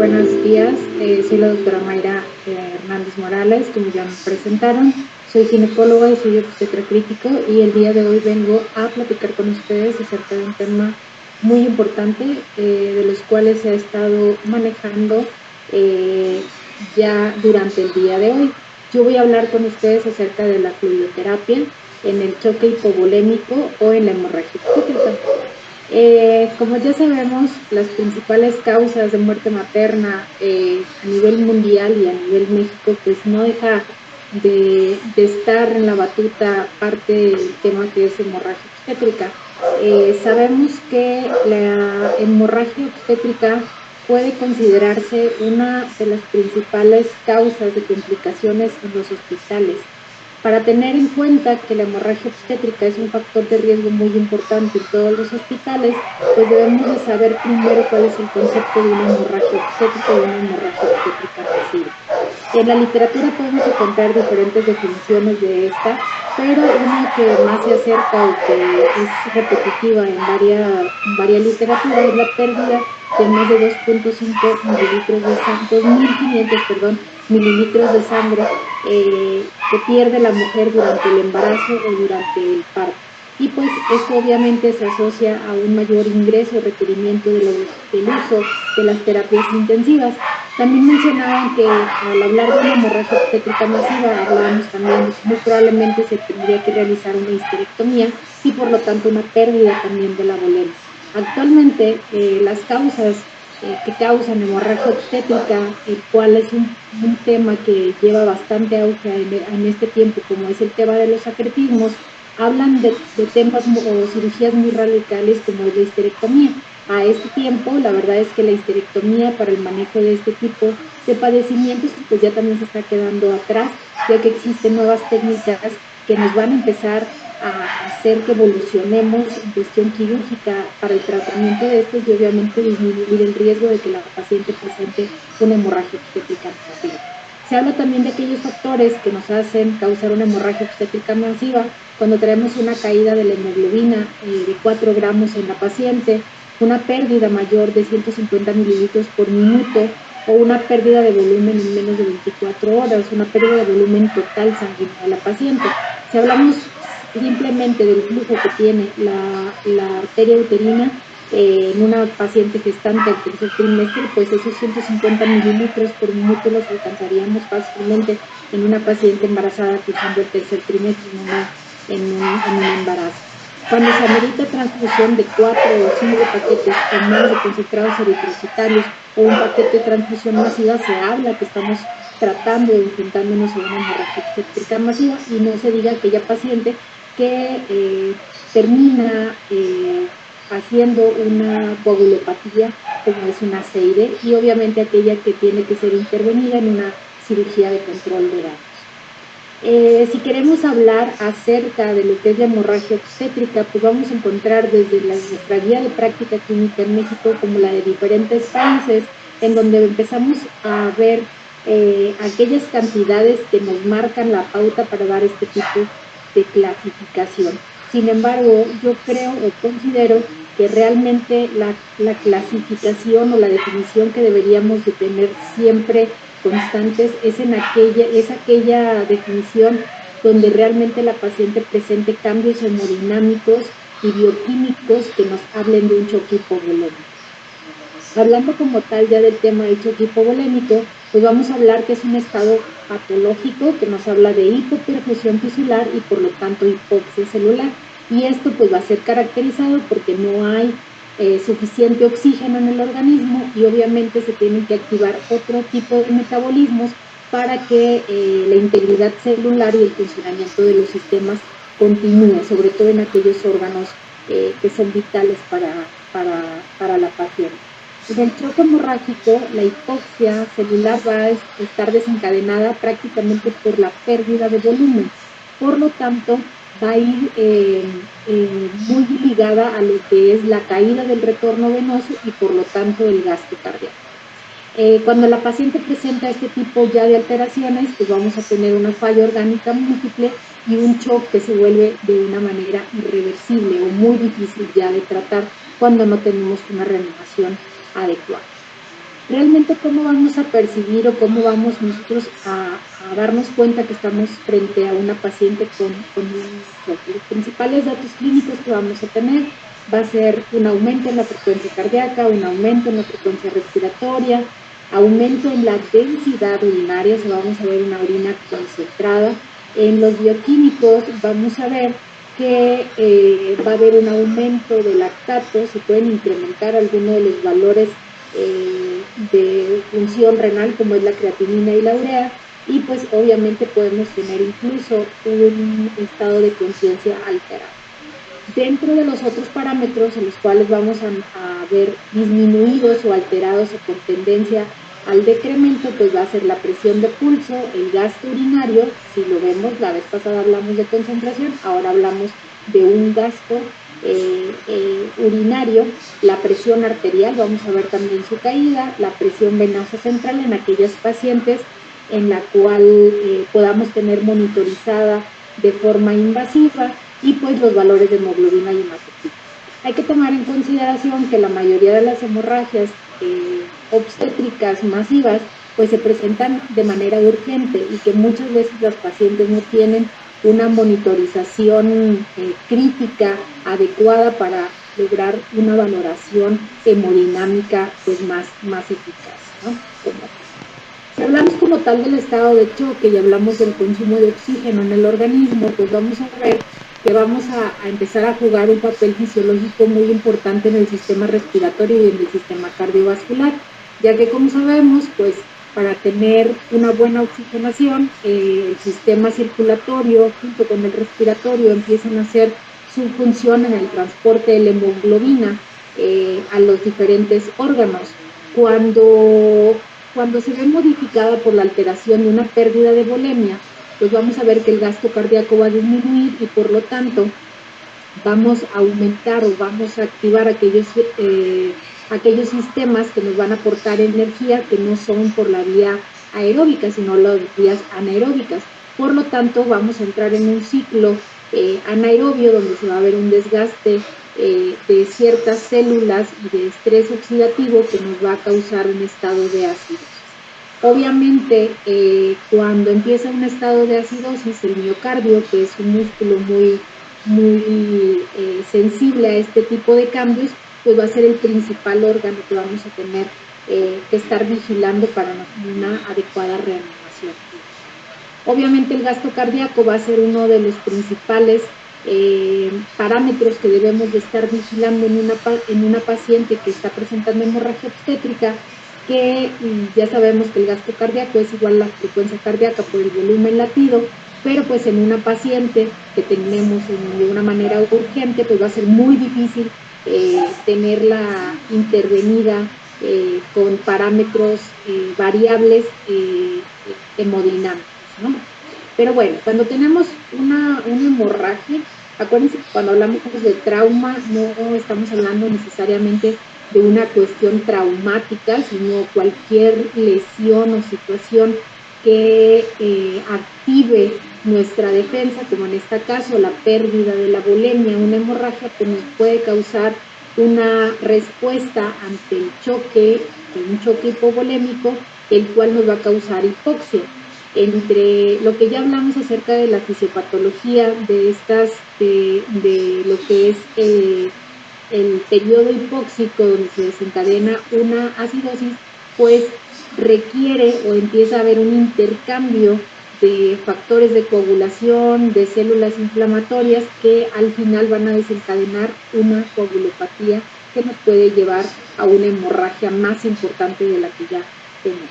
buenos días. Soy la doctora Mayra Hernández Morales, como ya me presentaron. Soy ginecóloga y soy obstetra crítico y el día de hoy vengo a platicar con ustedes acerca de un tema muy importante de los cuales se ha estado manejando ya durante el día de hoy. Yo voy a hablar con ustedes acerca de la fluidoterapia en el choque hipovolémico o en la hemorragia obstétrica. Como ya sabemos, las principales causas de muerte materna a nivel mundial y a nivel México, pues no deja de estar en la batuta parte del tema que es hemorragia obstétrica. Sabemos que la hemorragia obstétrica puede considerarse una de las principales causas de complicaciones en los hospitales. Para tener en cuenta que la hemorragia obstétrica es un factor de riesgo muy importante en todos los hospitales, pues debemos de saber primero cuál es el concepto de una hemorragia obstétrica y una hemorragia obstétrica masiva. En la literatura podemos encontrar diferentes definiciones de esta, pero una que más se acerca o que es repetitiva en varias literaturas es la pérdida de más de 2.5 mililitros de sangre, 2.500, mililitros de sangre que pierde la mujer durante el embarazo o durante el parto. Y pues esto obviamente se asocia a un mayor ingreso o requerimiento del uso de las terapias intensivas. También mencionaban que al hablar de una hemorragia obstétrica masiva, hablábamos también de que muy probablemente se tendría que realizar una histerectomía y por lo tanto una pérdida también de la volencia. Actualmente las causas que causan hemorragia obstétrica, el cual es un tema que lleva bastante auge en este tiempo, como es el tema de los secretismos, hablan de temas o cirugías muy radicales como es la histerectomía. A este tiempo, la verdad es que la histerectomía para el manejo de este tipo de padecimientos pues ya también se está quedando atrás, ya que existen nuevas técnicas que nos van a empezar a hacer que evolucionemos en cuestión quirúrgica para el tratamiento de estos y obviamente disminuir el riesgo de que la paciente presente una hemorragia obstétrica masiva. Se habla también de aquellos factores que nos hacen causar una hemorragia obstétrica masiva cuando tenemos una caída de la hemoglobina de 4 gramos en la paciente, una pérdida mayor de 150 mililitros por minuto o una pérdida de volumen en menos de 24 horas, una pérdida de volumen total sanguíneo de la paciente. Si hablamos simplemente del flujo que tiene la arteria uterina en una paciente gestante del tercer trimestre, pues esos 150 mililitros por minuto los alcanzaríamos fácilmente en una paciente embarazada cursando el tercer trimestre en un embarazo. Cuando se amerita transfusión de 4 o 5 paquetes o más de concentrados eritrocitarios o un paquete de transfusión masiva, se habla que estamos tratando de enfrentándonos a una hemorragia obstétrica masiva y no se diga aquella paciente que termina haciendo una coagulopatía como es una CID y obviamente aquella que tiene que ser intervenida en una cirugía de control de daños. Si queremos hablar acerca de lo que es la hemorragia obstétrica, pues vamos a encontrar desde nuestra guía de práctica clínica en México como la de diferentes países, en donde empezamos a ver aquellas cantidades que nos marcan la pauta para dar este tipo de clasificación. Sin embargo, yo creo o considero que realmente la clasificación o la definición que deberíamos de tener siempre constantes es aquella definición donde realmente la paciente presente cambios hemodinámicos y bioquímicos que nos hablen de un choque hipovolémico. Hablando como tal ya del tema del choque hipovolémico, pues vamos a hablar que es un estado patológico que nos habla de hipoperfusión tisular y por lo tanto hipoxia celular. Y esto pues va a ser caracterizado porque no hay suficiente oxígeno en el organismo y obviamente se tienen que activar otro tipo de metabolismos para que la integridad celular y el funcionamiento de los sistemas continúe, sobre todo en aquellos órganos que son vitales para la paciente. En el choque hemorrágico, la hipoxia celular va a estar desencadenada prácticamente por la pérdida de volumen. Por lo tanto, va a ir muy ligada a lo que es la caída del retorno venoso y por lo tanto el gasto cardíaco. Cuando la paciente presenta este tipo ya de alteraciones, pues vamos a tener una falla orgánica múltiple y un shock que se vuelve de una manera irreversible o muy difícil ya de tratar cuando no tenemos una reanimación adecuada. realmente cómo vamos a percibir o cómo vamos nosotros a darnos cuenta que estamos frente a una paciente con un choque. Los principales datos clínicos que vamos a tener va a ser un aumento en la frecuencia cardíaca, un aumento en la frecuencia respiratoria, aumento en la densidad urinaria, o sea, vamos a ver una orina concentrada. En los bioquímicos vamos a ver que va a haber un aumento de lactato, se pueden incrementar algunos de los valores de función renal, como es la creatinina y la urea, y pues obviamente podemos tener incluso un estado de conciencia alterado. Dentro de los otros parámetros en los cuales vamos a ver disminuidos o alterados o con tendencia al decremento, pues va a ser la presión de pulso, el gasto urinario, si lo vemos, la vez pasada hablamos de concentración, ahora hablamos de un gasto urinario, la presión arterial, vamos a ver también su caída, la presión venosa central en aquellas pacientes en la cual podamos tener monitorizada de forma invasiva, y pues los valores de hemoglobina y hematocrito. Hay que tomar en consideración que la mayoría de las hemorragias obstétricas masivas pues se presentan de manera urgente y que muchas veces los pacientes no tienen una monitorización crítica adecuada para lograr una valoración hemodinámica pues más eficaz, ¿no? Si hablamos como tal del estado de choque y hablamos del consumo de oxígeno en el organismo, pues vamos a ver que vamos a empezar a jugar un papel fisiológico muy importante en el sistema respiratorio y en el sistema cardiovascular, ya que como sabemos, pues para tener una buena oxigenación, el sistema circulatorio junto con el respiratorio empiezan a hacer su función en el transporte de la hemoglobina a los diferentes órganos. Cuando se ve modificada por la alteración de una pérdida de volemia, pues vamos a ver que el gasto cardíaco va a disminuir y por lo tanto vamos a aumentar o vamos a activar aquellos sistemas que nos van a aportar energía que no son por la vía aeróbica, sino las vías anaeróbicas. Por lo tanto, vamos a entrar en un ciclo anaerobio donde se va a ver un desgaste de ciertas células y de estrés oxidativo que nos va a causar un estado de acidosis. Obviamente, cuando empieza un estado de acidosis, el miocardio, que es un músculo muy sensible a este tipo de cambios, pues va a ser el principal órgano que vamos a tener que estar vigilando para una adecuada reanimación. Obviamente el gasto cardíaco va a ser uno de los principales parámetros que debemos de estar vigilando en una paciente que está presentando hemorragia obstétrica, que ya sabemos que el gasto cardíaco es igual a la frecuencia cardíaca por el volumen latido, pero pues en una paciente que tenemos de una manera urgente, pues va a ser muy difícil tenerla intervenida con parámetros variables hemodinámicos, ¿no? Pero bueno, cuando tenemos una hemorragia, acuérdense que cuando hablamos de trauma no estamos hablando necesariamente de una cuestión traumática, sino cualquier lesión o situación que active nuestra defensa, como en este caso la pérdida de la volemia, una hemorragia que nos puede causar una respuesta ante el choque, un choque hipovolémico, el cual nos va a causar hipoxia. Entre lo que ya hablamos acerca de la fisiopatología de lo que es el periodo hipóxico donde se desencadena una acidosis, pues requiere o empieza a haber un intercambio de factores de coagulación, de células inflamatorias que al final van a desencadenar una coagulopatía que nos puede llevar a una hemorragia más importante de la que ya tenemos.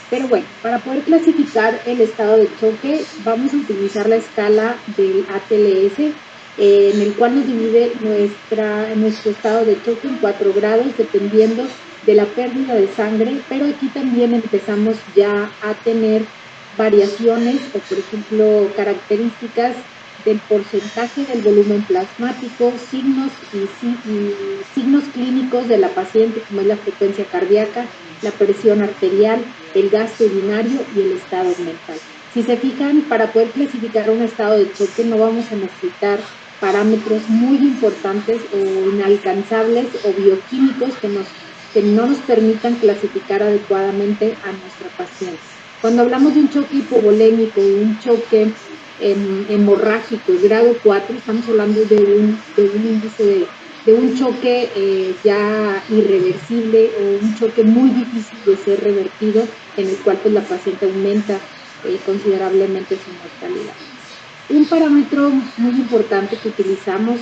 Pero bueno, para poder clasificar el estado de choque, vamos a utilizar la escala del ATLS, en el cual nos divide nuestro estado de choque en 4 grados, dependiendo de la pérdida de sangre, pero aquí también empezamos ya a tener variaciones o, por ejemplo, características del porcentaje del volumen plasmático, signos clínicos de la paciente, como es la frecuencia cardíaca, la presión arterial, el gasto urinario y el estado mental. Si se fijan, para poder clasificar un estado de choque no vamos a necesitar parámetros muy importantes o inalcanzables o bioquímicos que nos que no nos permitan clasificar adecuadamente a nuestra paciente. Cuando hablamos de un choque hipovolémico, un choque hemorrágico grado 4, estamos hablando de un índice de un choque ya irreversible o un choque muy difícil de ser revertido, en el cual pues la paciente aumenta considerablemente su mortalidad. Un parámetro muy importante que utilizamos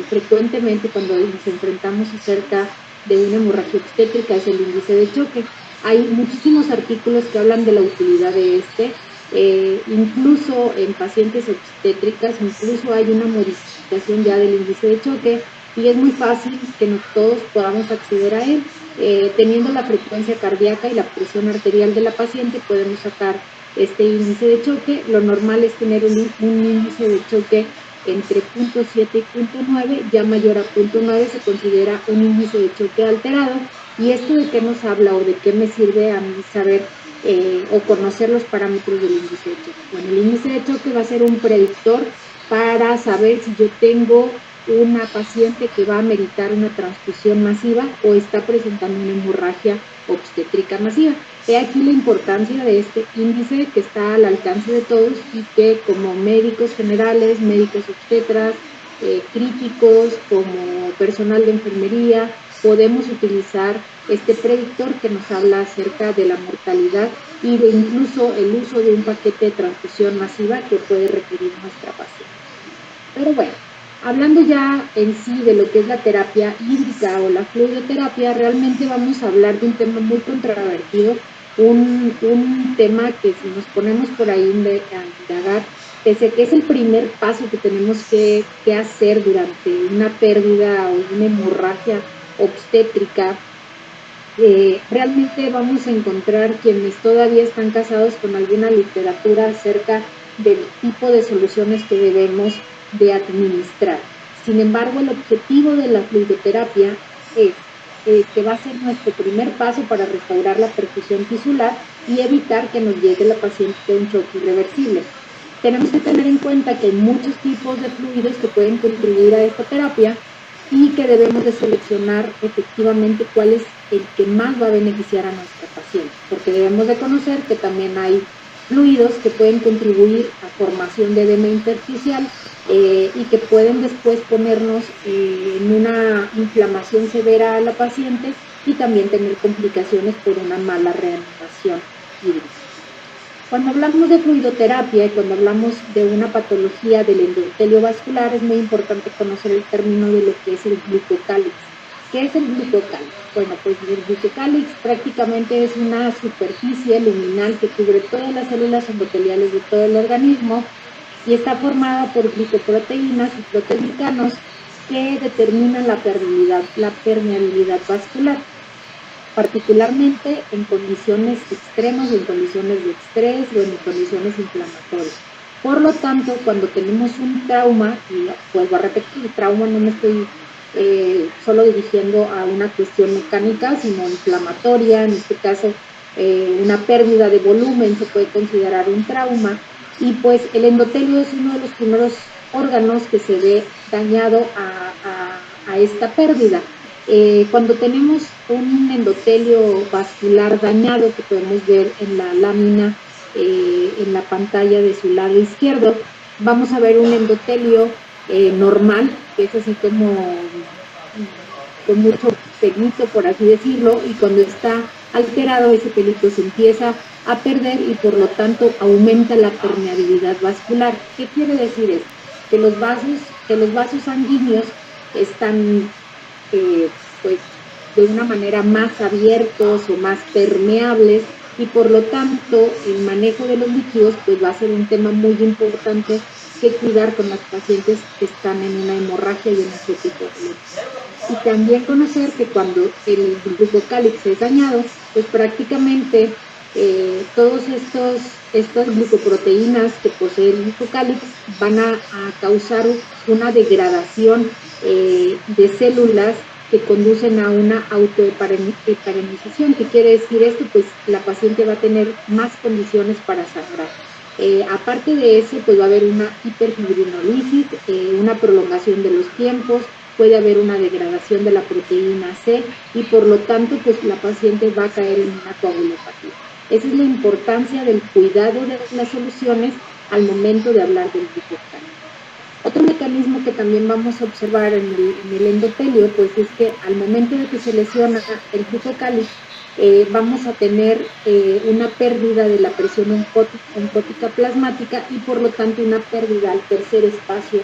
frecuentemente cuando nos enfrentamos acerca de una hemorragia obstétrica es el índice de choque. Hay muchísimos artículos que hablan de la utilidad de este, incluso en pacientes obstétricas, incluso hay una modificación ya del índice de choque y es muy fácil que todos podamos acceder a él. Teniendo la frecuencia cardíaca y la presión arterial de la paciente, podemos sacar este índice de choque. Lo normal es tener un índice de choque entre 0.7 y 0.9, ya mayor a 0.9 se considera un índice de choque alterado. ¿Y esto de qué nos habla o de qué me sirve a mí saber o conocer los parámetros del índice de choque? Bueno, el índice de choque va a ser un predictor para saber si yo tengo una paciente que va a meritar una transfusión masiva o está presentando una hemorragia obstétrica masiva. He aquí la importancia de este índice que está al alcance de todos y que como médicos generales, médicos obstetras, críticos, como personal de enfermería, podemos utilizar este predictor que nos habla acerca de la mortalidad y de incluso el uso de un paquete de transfusión masiva que puede requerir nuestra paciente. Pero bueno, hablando ya en sí de lo que es la terapia hídrica o la fluidoterapia, realmente vamos a hablar de un tema muy controvertido, un tema que si nos ponemos por ahí a indagar, pese a que es el primer paso que tenemos que hacer durante una pérdida o una hemorragia obstétrica, realmente vamos a encontrar quienes todavía están casados con alguna literatura acerca del tipo de soluciones que debemos de administrar. Sin embargo, el objetivo de la fluidoterapia es que va a ser nuestro primer paso para restaurar la perfusión tisular y evitar que nos llegue la paciente a un choque irreversible. Tenemos que tener en cuenta que hay muchos tipos de fluidos que pueden contribuir a esta terapia y que debemos de seleccionar efectivamente cuál es el que más va a beneficiar a nuestra paciente, porque debemos de conocer que también hay fluidos que pueden contribuir a formación de edema intersticial y que pueden después ponernos en una inflamación severa a la paciente y también tener complicaciones por una mala reanimación hídrica. Cuando hablamos de fluidoterapia y cuando hablamos de una patología del endotelio vascular, es muy importante conocer el término de lo que es el glucocálix. ¿Qué es el glucocálix? Bueno, pues el glucocálix prácticamente es una superficie luminal que cubre todas las células endoteliales de todo el organismo y está formada por glicoproteínas y proteoglicanos que determinan la permeabilidad vascular, particularmente en condiciones extremas, en condiciones de estrés o en condiciones inflamatorias. Por lo tanto, cuando tenemos un trauma, y vuelvo a repetir, el trauma no me estoy solo dirigiendo a una cuestión mecánica, sino inflamatoria, en este caso una pérdida de volumen se puede considerar un trauma, y pues el endotelio es uno de los primeros órganos que se ve dañado a esta pérdida. Cuando tenemos un endotelio vascular dañado, que podemos ver en la lámina, en la pantalla de su lado izquierdo, vamos a ver un endotelio normal, que es así como con mucho pelito, por así decirlo, y cuando está alterado ese pelito se empieza a perder y por lo tanto aumenta la permeabilidad vascular. ¿Qué quiere decir esto? Que los vasos sanguíneos están pues de una manera más abiertos o más permeables y por lo tanto el manejo de los líquidos pues va a ser un tema muy importante que cuidar con las pacientes que están en una hemorragia y en este tipo de. Y también conocer que cuando el glucocálix es dañado, pues prácticamente todos estas glucoproteínas que posee el glucocálix van a causar una degradación de células que conducen a una autoheparinización. ¿Qué quiere decir esto? Pues la paciente va a tener más condiciones para sangrar. Aparte de eso, pues va a haber una hiperfibrinolisis, una prolongación de los tiempos, puede haber una degradación de la proteína C y por lo tanto pues la paciente va a caer en una coagulopatía. Esa es la importancia del cuidado de las soluciones al momento de hablar del glucocálico. Otro mecanismo que también vamos a observar en el endotelio, pues es que al momento de que se lesiona el glucocálico, vamos a tener una pérdida de la presión oncótica plasmática y por lo tanto una pérdida al tercer espacio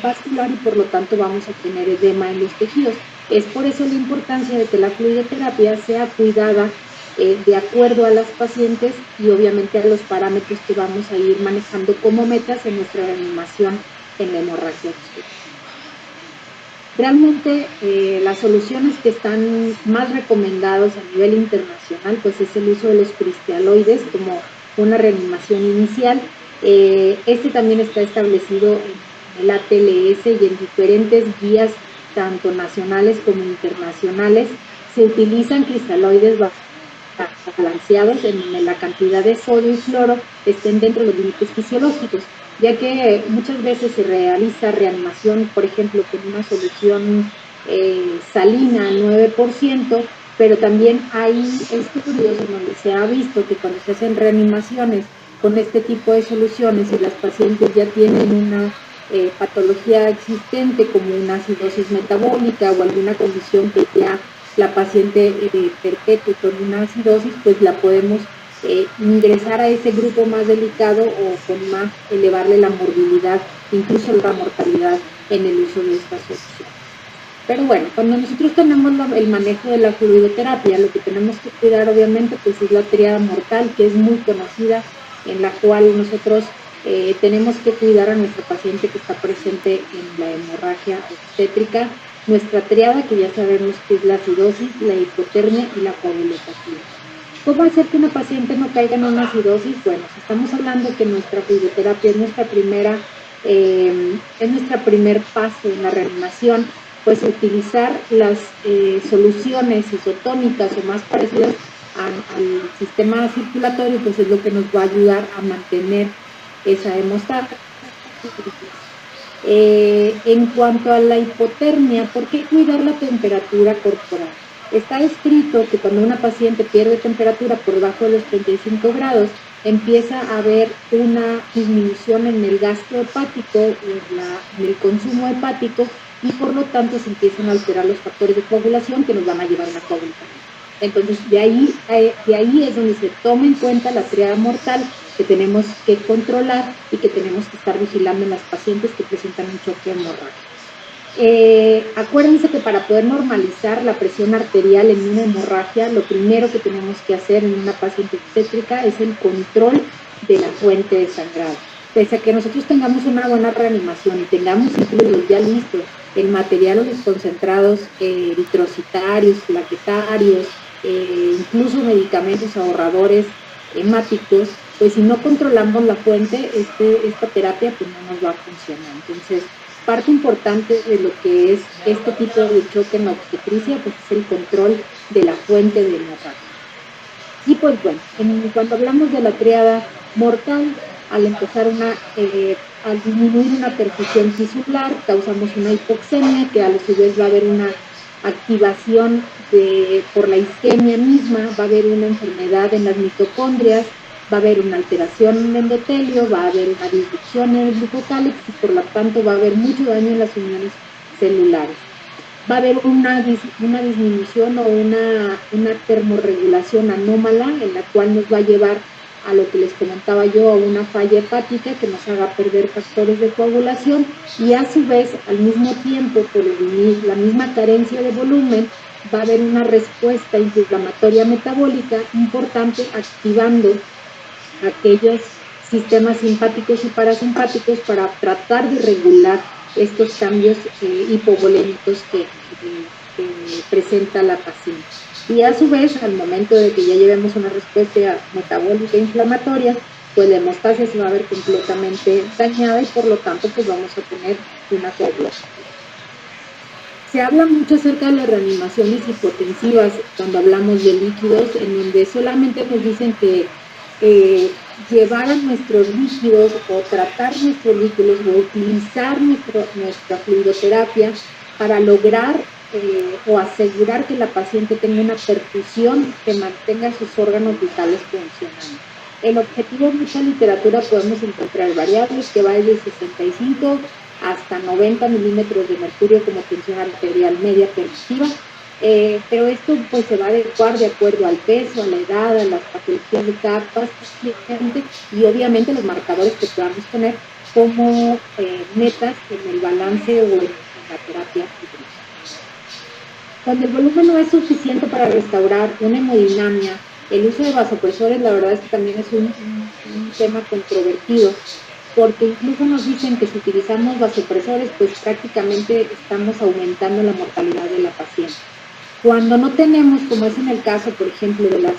vascular y por lo tanto vamos a tener edema en los tejidos. Es por eso la importancia de que la fluidoterapia sea cuidada de acuerdo a las pacientes y obviamente a los parámetros que vamos a ir manejando como metas en nuestra reanimación en la hemorragia obstétrica. Realmente las soluciones que están más recomendadas a nivel internacional pues es el uso de los cristialoides como una reanimación inicial. Este también está establecido en el ATLS y en diferentes guías tanto nacionales como internacionales. Se utilizan cristaloides balanceados en la cantidad de sodio y cloro estén dentro de los límites fisiológicos, ya que muchas veces se realiza reanimación, por ejemplo, con una solución salina al 9%, pero también hay estudios en donde se ha visto que cuando se hacen reanimaciones con este tipo de soluciones y las pacientes ya tienen una patología existente como una acidosis metabólica o alguna condición que ya la paciente perpetúe con una acidosis, pues la podemos ingresar a ese grupo más delicado o con más elevarle la morbilidad, incluso la mortalidad en el uso de estas soluciones. Pero bueno, cuando nosotros tenemos el manejo de la fluidoterapia, lo que tenemos que cuidar obviamente pues es la tríada mortal, que es muy conocida, en la cual nosotros tenemos que cuidar a nuestro paciente que está presente en la hemorragia obstétrica, nuestra triada, que ya sabemos que es la acidosis, la hipotermia y la coagulopatía. ¿Cómo hacer que una paciente no caiga en una acidosis? Bueno, si estamos hablando que nuestra fluidoterapia es nuestra primer paso en la reanimación, pues utilizar las soluciones isotónicas o más parecidas al sistema circulatorio, pues es lo que nos va a ayudar a mantener esa hemostasis. En cuanto a la hipotermia, ¿por qué cuidar la temperatura corporal? Está escrito que cuando una paciente pierde temperatura por debajo de los 35 grados, empieza a haber una disminución en el gasto hepático, en el consumo hepático, y por lo tanto se empiezan a alterar los factores de coagulación que nos van a llevar a una coagulación. Entonces, de ahí es donde se toma en cuenta la triada mortal que tenemos que controlar y que tenemos que estar vigilando en las pacientes que presentan un choque hemorrágico. Acuérdense que para poder normalizar la presión arterial en una hemorragia, lo primero que tenemos que hacer en una paciente obstétrica es el control de la fuente de sangrado. Pese a que nosotros tengamos una buena reanimación y tengamos incluidos ya listos el material o los concentrados eritrocitarios, plaquetarios, incluso medicamentos ahorradores hemáticos, pues si no controlamos la fuente, esta terapia pues no nos va a funcionar. Entonces, parte importante de lo que es este tipo de choque en la obstetricia, pues es el control de la fuente de hemorragia. Y pues bueno, cuando hablamos de la triada mortal, al empezar al disminuir una perfusión tisular, causamos una hipoxemia, que a su vez va a haber una activación por la isquemia misma, va a haber una enfermedad en las mitocondrias, va a haber una alteración en el endotelio, va a haber una disrupción en el glucocálix y por lo tanto va a haber mucho daño en las uniones celulares. Va a haber una disminución o una termorregulación anómala en la cual nos va a llevar a lo que les comentaba yo, a una falla hepática que nos haga perder factores de coagulación y a su vez, al mismo tiempo, por la misma carencia de volumen, va a haber una respuesta inflamatoria metabólica importante activando aquellos sistemas simpáticos y parasimpáticos para tratar de regular estos cambios hipovolémicos que presenta la paciente. Y a su vez, al momento de que ya llevemos una respuesta metabólica inflamatoria, pues la hemostasia se va a ver completamente dañada y por lo tanto pues vamos a tener una coagulación. Se habla mucho acerca de las reanimaciones hipotensivas cuando hablamos de líquidos, en donde solamente nos dicen que llevar a nuestros líquidos o tratar nuestros líquidos o utilizar nuestra fluidoterapia para lograr o asegurar que la paciente tenga una perfusión que mantenga sus órganos vitales funcionando. El objetivo en mucha literatura podemos encontrar variables que van desde 65 hasta 90 milímetros de mercurio como tensión arterial media permisiva, pero esto pues se va a adecuar de acuerdo al peso, a la edad, a las patologías de cada paciente y obviamente los marcadores que podamos poner como metas en el balance o en la terapia. Cuando el volumen no es suficiente para restaurar una hemodinamia, el uso de vasopresores la verdad es que también es un tema controvertido, porque incluso nos dicen que si utilizamos vasopresores, pues prácticamente estamos aumentando la mortalidad de la paciente. Cuando no tenemos, como es en el caso, por ejemplo, del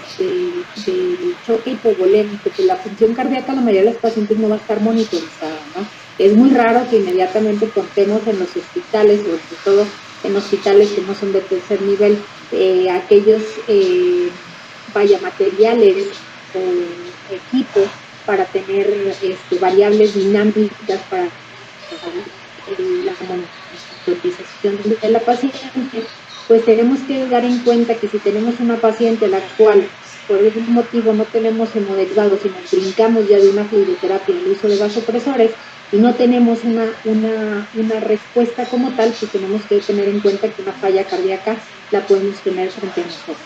choque hipovolémico, que la función cardíaca la mayoría de los pacientes no va a estar monitorizada, ¿no? Es muy raro que inmediatamente contemos en los hospitales, sobre todo en hospitales que no son de tercer nivel, aquellos materiales o equipos para tener variables dinámicas para la monitorización de la paciente, pues tenemos que dar en cuenta que si tenemos una paciente la cual por algún motivo no tenemos hemoderivados, sino brincamos ya de una fluidoterapia el uso de vasopresores y no tenemos una respuesta como tal, pues tenemos que tener en cuenta que una falla cardíaca la podemos tener frente a nosotros.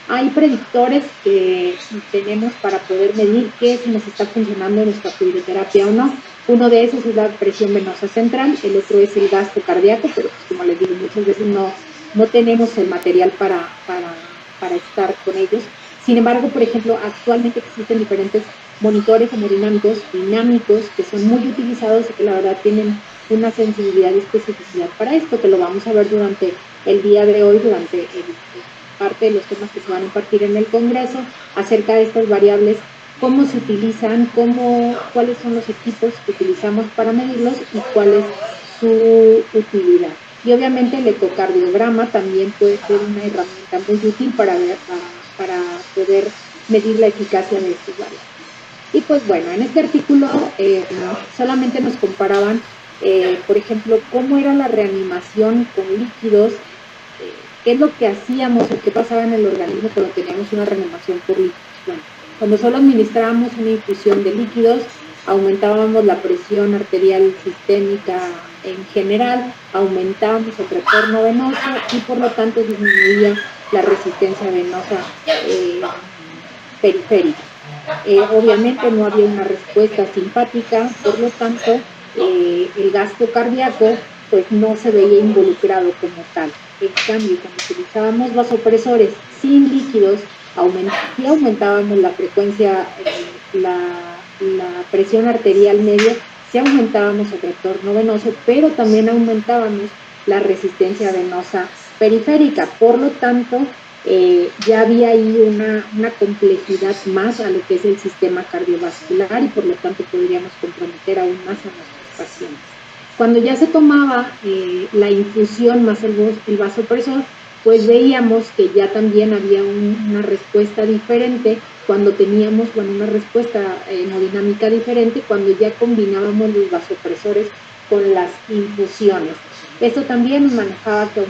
Hay predictores que tenemos para poder medir que si nos está funcionando nuestra fluidoterapia o no. Uno de esos es la presión venosa central, el otro es el gasto cardíaco, pero pues, como les digo, muchas veces no tenemos el material para estar con ellos. Sin embargo, por ejemplo, actualmente existen diferentes monitores hemodinámicos dinámicos que son muy utilizados y que la verdad tienen una sensibilidad y especificidad para esto, que lo vamos a ver durante el día de hoy, durante parte de los temas que se van a impartir en el Congreso, acerca de estas variables, cómo se utilizan, cuáles son los equipos que utilizamos para medirlos y cuál es su utilidad. Y obviamente el ecocardiograma también puede ser una herramienta muy útil para poder medir la eficacia de estos variables. Y pues bueno, en este artículo solamente nos comparaban, por ejemplo, cómo era la reanimación con líquidos, qué es lo que hacíamos o qué pasaba en el organismo cuando teníamos una reanimación por líquidos. Bueno, cuando solo administrábamos una infusión de líquidos, aumentábamos la presión arterial sistémica en general, aumentábamos el retorno venoso y por lo tanto disminuía la resistencia venosa periférica. Obviamente no había una respuesta simpática, por lo tanto el gasto cardíaco pues no se veía involucrado como tal. En cambio, cuando utilizábamos vasopresores sin líquidos, sí aumentábamos la frecuencia, la presión arterial media, sí aumentábamos el retorno venoso, pero también aumentábamos la resistencia venosa periférica. Por lo tanto, ya había ahí una complejidad más a lo que es el sistema cardiovascular y por lo tanto podríamos comprometer aún más a nuestros pacientes. Cuando ya se tomaba la infusión más el vasopresor, pues veíamos que ya también había una respuesta diferente cuando teníamos, una respuesta hemodinámica diferente cuando ya combinábamos los vasopresores con las infusiones. Esto también manejaba que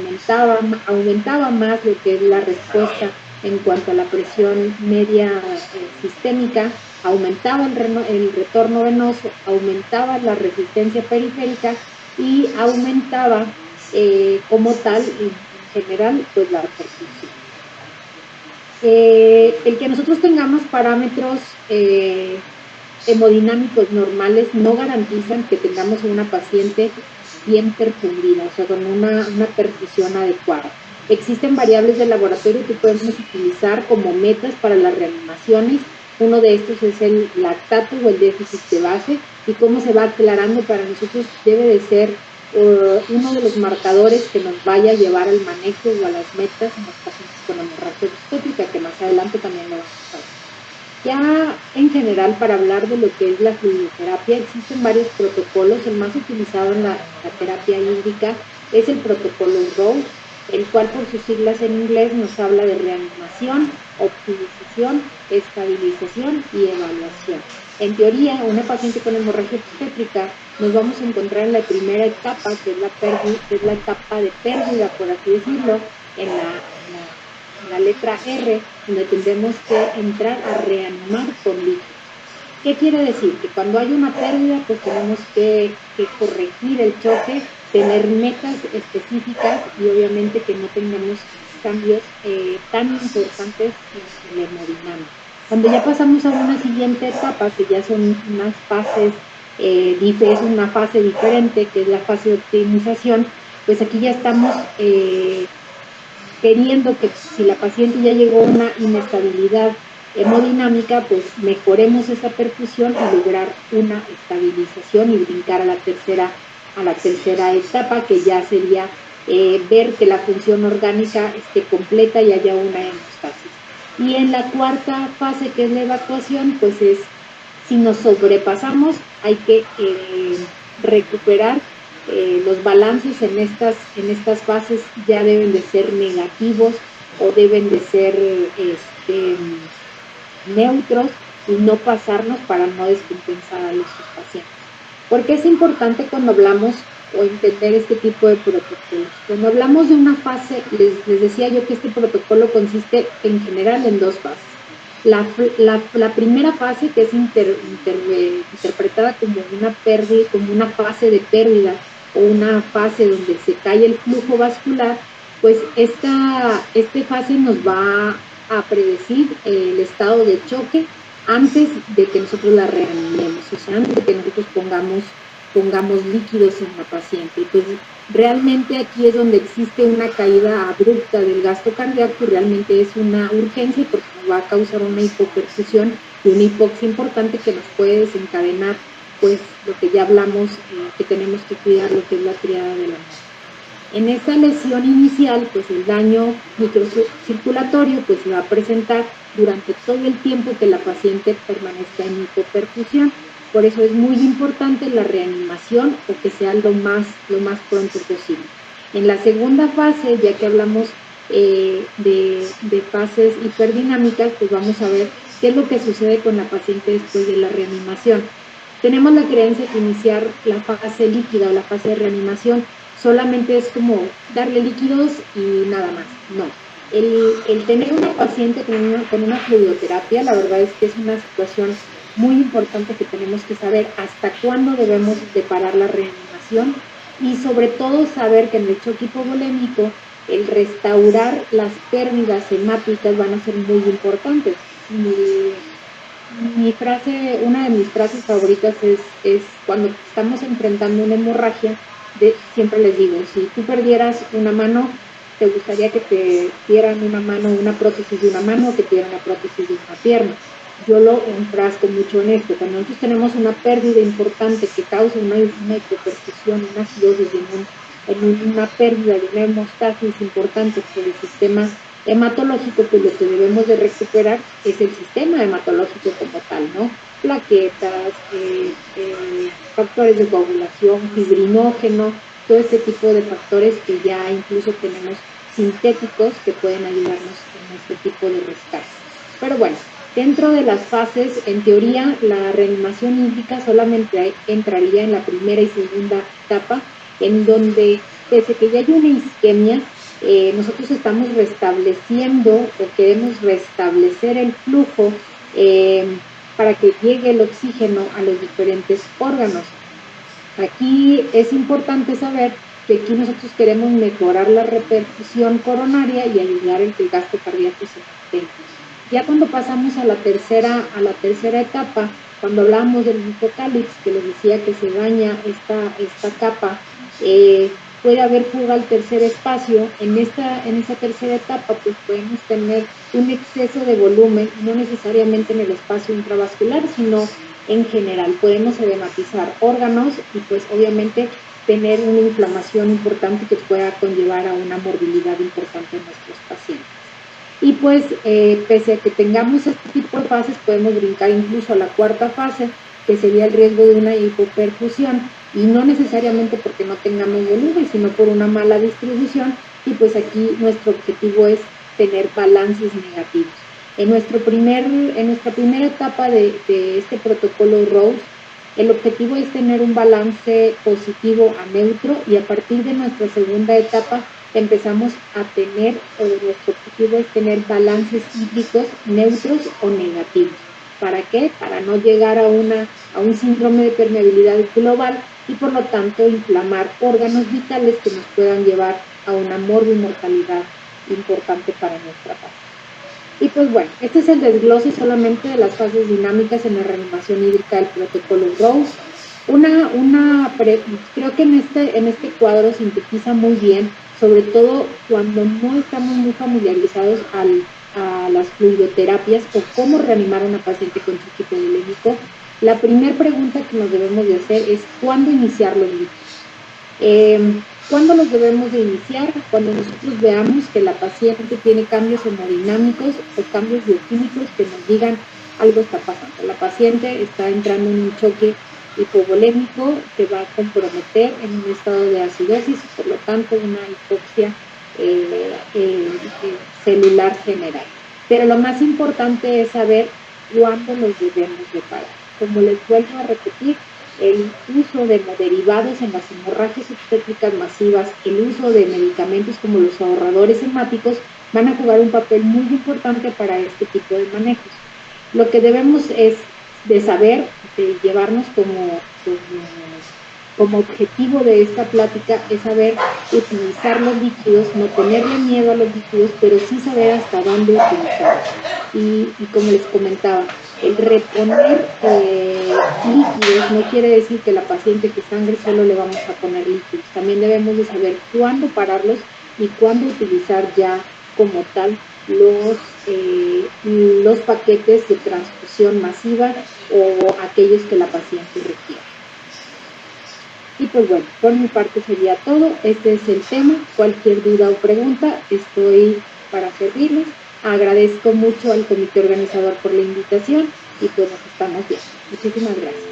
aumentaba más lo que es la respuesta en cuanto a la presión media sistémica, aumentaba el retorno venoso, aumentaba la resistencia periférica y aumentaba como tal, en general, pues la perfusión. El que nosotros tengamos parámetros hemodinámicos normales no garantizan que tengamos una paciente bien perfundida, o sea, con una perfusión adecuada. Existen variables de laboratorio que podemos utilizar como metas para las reanimaciones. Uno de estos es el lactato o el déficit de base y cómo se va aclarando para nosotros debe de ser uno de los marcadores que nos vaya a llevar al manejo o a las metas en los pacientes con hemorragia obstétrica, que más adelante también lo vamos a ver. Ya en general, para hablar de lo que es la fluidoterapia, existen varios protocolos. El más utilizado en la terapia hídrica es el protocolo ROSE, el cual por sus siglas en inglés nos habla de reanimación, optimización, estabilización y evaluación. en teoría, una paciente con hemorragia obstétrica nos vamos a encontrar en la primera etapa, que es la etapa de pérdida, por así decirlo, en la letra R, donde tendremos que entrar a reanimar con líquidos. ¿Qué quiere decir? Que cuando hay una pérdida, pues tenemos que corregir el choque, tener metas específicas y obviamente que no tengamos cambios tan importantes en la hemodinámica. Cuando ya pasamos a una siguiente etapa, que ya son unas fases, es una fase diferente, que es la fase de optimización, pues aquí ya estamos queriendo que si la paciente ya llegó a una inestabilidad hemodinámica, pues mejoremos esa perfusión y lograr una estabilización y brincar a la tercera etapa, que ya sería ver que la función orgánica esté completa y haya una hemostasis. Y en la cuarta fase, que es la evacuación, pues es, si nos sobrepasamos, hay que recuperar los balances en estas fases ya deben de ser negativos o deben de ser neutros y no pasarnos para no descompensar a los pacientes. Porque es importante cuando hablamos o entender este tipo de protocolos. Cuando hablamos de una fase, les decía yo que este protocolo consiste en general en dos fases. La primera fase, que es interpretada como una pérdida, como una fase de pérdida o una fase donde se cae el flujo vascular, pues esta fase nos va a predecir el estado de choque antes de que nosotros la reanimemos, o sea, antes de que nosotros pongamos líquidos en la paciente. Y pues realmente aquí es donde existe una caída abrupta del gasto cardíaco y realmente es una urgencia porque nos va a causar una hipoperfusión y una hipoxia importante que nos puede desencadenar pues lo que ya hablamos, que tenemos que cuidar, lo que es la triada de la muerte. En esta lesión inicial, pues el daño microcirculatorio pues se va a presentar durante todo el tiempo que la paciente permanezca en hipoperfusión. Por eso es muy importante la reanimación o que sea lo más pronto posible. En la segunda fase, ya que hablamos de fases hiperdinámicas, pues vamos a ver qué es lo que sucede con la paciente después de la reanimación. Tenemos la creencia que iniciar la fase líquida o la fase de reanimación solamente es como darle líquidos y nada más. No. El tener una paciente con una fluidoterapia, la verdad es que es una situación muy importante que tenemos que saber hasta cuándo debemos de parar la reanimación y sobre todo saber que en el choque hipovolémico el restaurar las pérdidas hemáticas van a ser muy importantes. Una de mis frases favoritas es cuando estamos enfrentando una hemorragia, siempre les digo, si tú perdieras una mano, ¿te gustaría que te dieran una mano, una prótesis de una mano o que te dieran una prótesis de una pierna? Yo lo enfrasco mucho en esto. Cuando nosotros tenemos una pérdida importante que causa una hipoperfusión, una acidosis, una pérdida de una hemostasis importante por el sistema hematológico, pues lo que debemos de recuperar es el sistema hematológico como tal, ¿no? Plaquetas, factores de coagulación, fibrinógeno, todo este tipo de factores que ya incluso tenemos sintéticos que pueden ayudarnos en este tipo de rescate. Pero bueno, dentro de las fases, en teoría, la reanimación hídrica solamente entraría en la primera y segunda etapa, en donde, pese que ya hay una isquemia, nosotros estamos restableciendo o queremos restablecer el flujo para que llegue el oxígeno a los diferentes órganos. Aquí es importante saber que aquí nosotros queremos mejorar la reperfusión coronaria y ayudar en que el gasto cardíaco se mantenga. Ya cuando pasamos a la tercera etapa, cuando hablamos del hipocálips, que les decía que se daña esta capa, puede haber fuga al tercer espacio. En esa tercera etapa pues podemos tener un exceso de volumen, no necesariamente en el espacio intravascular, sino en general. Podemos edematizar órganos y pues obviamente tener una inflamación importante que pueda conllevar a una morbilidad importante en nuestros pacientes. Y pues pese a que tengamos este tipo de fases, podemos brincar incluso a la cuarta fase, que sería el riesgo de una hipoperfusión, y no necesariamente porque no tengamos volumen, sino por una mala distribución, y pues aquí nuestro objetivo es tener balances negativos. En nuestra primera etapa de este protocolo ROSE, el objetivo es tener un balance positivo a neutro, y a partir de nuestra segunda etapa empezamos a tener, nuestro objetivo es tener balances hídricos neutros o negativos. ¿Para qué? Para no llegar a un síndrome de permeabilidad global y por lo tanto inflamar órganos vitales que nos puedan llevar a una mortalidad importante para nuestra paz. Y pues bueno, este es el desglose solamente de las fases dinámicas en la reanimación hídrica del protocolo ROSE. Creo que en este cuadro sintetiza muy bien, sobre todo cuando no estamos muy familiarizados a las fluidoterapias o cómo reanimar a una paciente con choque hipovolémico. La primera pregunta que nos debemos de hacer es ¿cuándo iniciar los líquidos? ¿Cuándo los debemos de iniciar? Cuando nosotros veamos que la paciente tiene cambios hemodinámicos o cambios bioquímicos que nos digan algo está pasando. La paciente está entrando en un choque hipovolémico que va a comprometer en un estado de acidosis, por lo tanto una hipoxia celular general. Pero lo más importante es saber cuándo los debemos de parar. Como les vuelvo a repetir, el uso de derivados en las hemorragias obstétricas masivas, el uso de medicamentos como los ahorradores hemáticos van a jugar un papel muy importante para este tipo de manejos. Lo que debemos es de saber, de llevarnos como objetivo de esta plática, es saber utilizar los líquidos, no tenerle miedo a los líquidos, pero sí saber hasta dónde utilizarlos. Y como les comentaba, el reponer líquidos no quiere decir que la paciente que sangre solo le vamos a poner líquidos. También debemos de saber cuándo pararlos y cuándo utilizar ya como tal los paquetes de transfusión masiva o aquellos que la paciente requiere. Y pues bueno, por mi parte sería todo. Este es el tema. Cualquier duda o pregunta, estoy para servirles. Agradezco mucho al comité organizador por la invitación y pues nos estamos viendo. Muchísimas gracias.